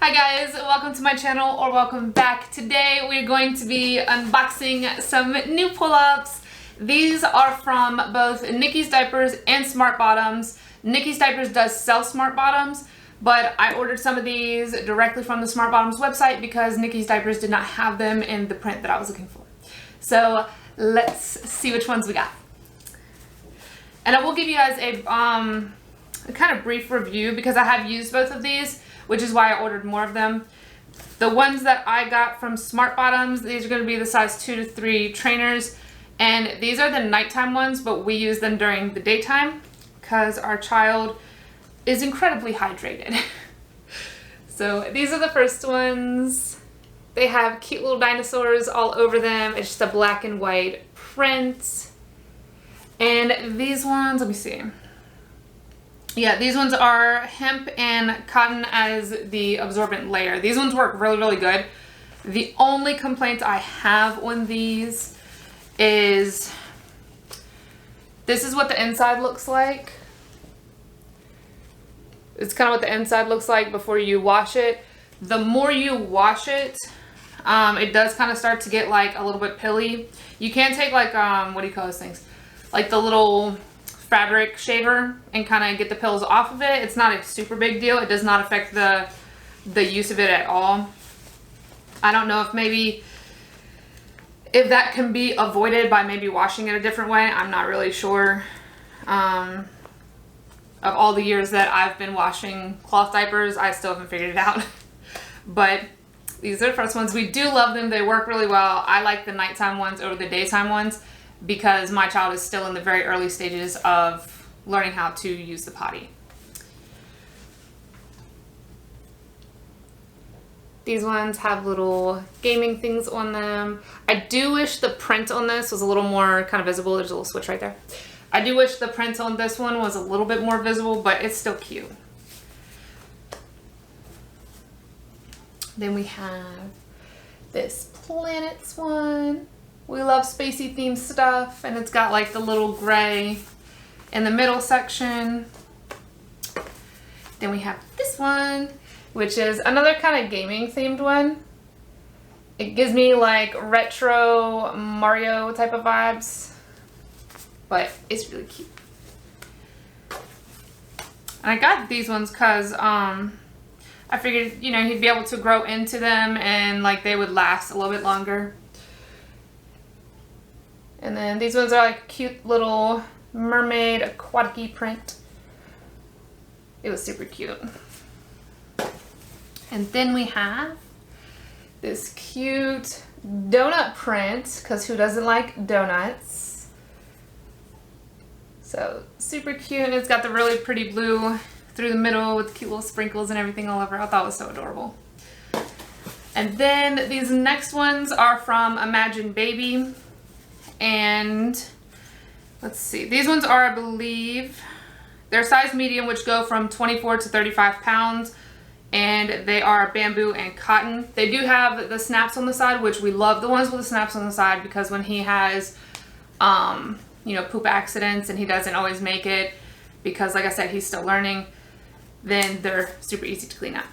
Hi guys, welcome to my channel or welcome back. Today we're going to be unboxing some new pull-ups. These are from both Nickis Diapers and Smartbottoms. Nickis Diapers does sell Smartbottoms, but I ordered some of these directly from the Smartbottoms website because Nickis Diapers did not have them in the print that I was looking for. So let's see which ones we got. And I will give you guys a kind of brief review because I have used both of these, which is why I ordered more of them. The ones that I got from Smartbottoms, these are going to be the size 2 to 3 trainers, and these are the nighttime ones, but we use them during the daytime because our child is incredibly hydrated. So these are the first ones. They have cute little dinosaurs all over them. It's just a black and white print. And these ones, let me see. Yeah, these ones are hemp and cotton as the absorbent layer. These ones work really, really good. The only complaint I have on these is this is what the inside looks like. It's kind of what the inside looks like before you wash it. The more you wash it, it does kind of start to get like a little bit pilly. You can take like, what do you call those things? Like the little fabric shaver and kind of get the pills off of it. It's not a super big deal. It does not affect the use of it at all. I don't know if maybe if that can be avoided by maybe washing it a different way. I'm not really sure. Of all the years that I've been washing cloth diapers, I still haven't figured it out. But these are the first ones. We do love them. They work really well. I like the nighttime ones over the daytime ones because my child is still in the very early stages of learning how to use the potty. These ones have little gaming things on them. I do wish the print on this was a little more kind of visible. There's a little switch right there. I do wish the print on this one was a little bit more visible, but it's still cute. Then we have this planets one. We love spacey themed stuff, and it's got like the little gray in the middle section. Then we have this one, which is another kind of gaming themed one. It gives me like retro Mario type of vibes, but it's really cute. And I got these ones because I figured, you know, he'd be able to grow into them and like they would last a little bit longer. And then these ones are like a cute little mermaid aquatic-y print. It was super cute. And then we have this cute donut print, because who doesn't like donuts? So super cute, and it's got the really pretty blue through the middle with cute little sprinkles and everything all over. I thought it was so adorable. And then these next ones are from Imagine Baby. And let's see, these ones are, I believe, they're size medium, which go from 24 to 35 pounds, and they are bamboo and cotton. They do have the snaps on the side, which we love the ones with the snaps on the side because when he has, you know, poop accidents and he doesn't always make it because, like I said, he's still learning, then they're super easy to clean up.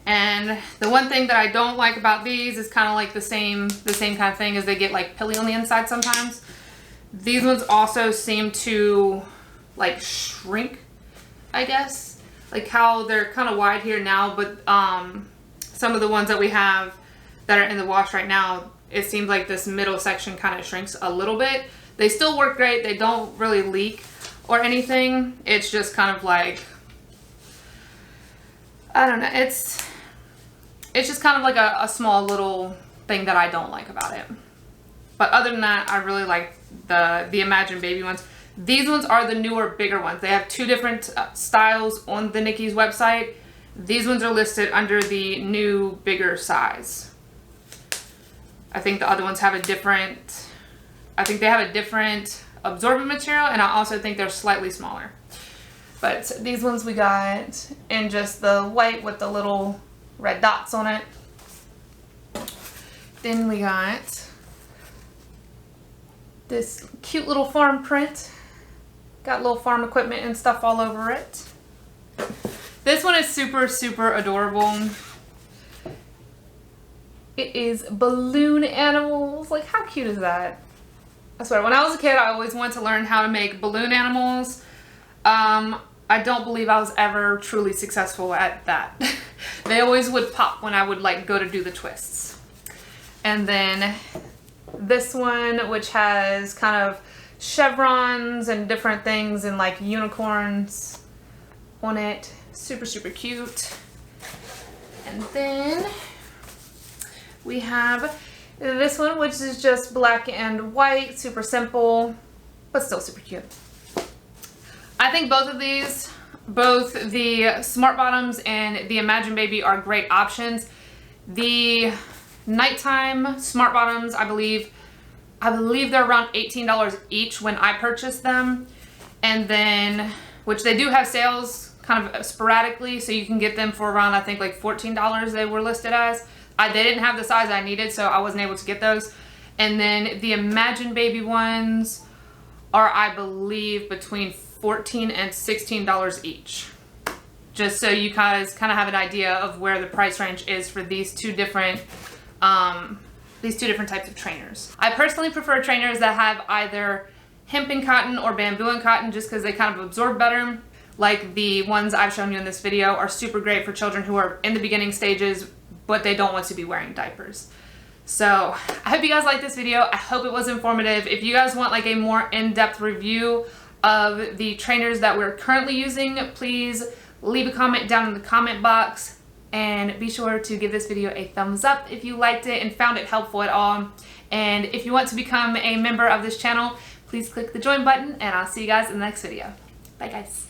And the one thing that I don't like about these is kind of like the same kind of thing as they get like pilly on the inside sometimes. These ones also seem to like shrink, I guess. Like how they're kind of wide here now, but some of the ones that we have that are in the wash right now, it seems like this middle section kind of shrinks a little bit. They still work great. They don't really leak or anything. It's just kind of like, I don't know. It's just kind of like a small little thing that I don't like about it. But other than that, I really like the Imagine Baby ones. These ones are the newer, bigger ones. They have two different styles on the Nickis website. These ones are listed under the new, bigger size. I think the other ones have a different, I think they have a different absorbent material, and I also think they're slightly smaller. But these ones we got in just the white with the little red dots on it. Then we got this cute little farm print. Got little farm equipment and stuff all over it. This one is super, super adorable. It is balloon animals. Like, how cute is that? I swear, when I was a kid, I always wanted to learn how to make balloon animals. I don't believe I was ever truly successful at that. They always would pop when I would like go to do the twists. And then this one, which has kind of chevrons and different things and like unicorns on it. Super, super cute. And then we have this one, which is just black and white, super simple, but still super cute. I think both of these, both the Smartbottoms and the Imagine Baby, are great options. The nighttime Smartbottoms, I believe they're around $18 each when I purchased them. And then, which they do have sales kind of sporadically, so you can get them for around, I think like $14 they were listed as. They didn't have the size I needed, so I wasn't able to get those. And then the Imagine Baby ones are, I believe, between $14 and $16 each. Just so you guys kind of have an idea of where the price range is for these two different types of trainers. I personally prefer trainers that have either hemp and cotton or bamboo and cotton, just because they kind of absorb better. Like the ones I've shown you in this video are super great for children who are in the beginning stages, but they don't want to be wearing diapers. So I hope you guys liked this video. I hope it was informative. If you guys want like a more in-depth review of the trainers that we're currently using, please leave a comment down in the comment box, and be sure to give this video a thumbs up if you liked it and found it helpful at all. And if you want to become a member of this channel, please click the join button, and I'll see you guys in the next video. Bye guys.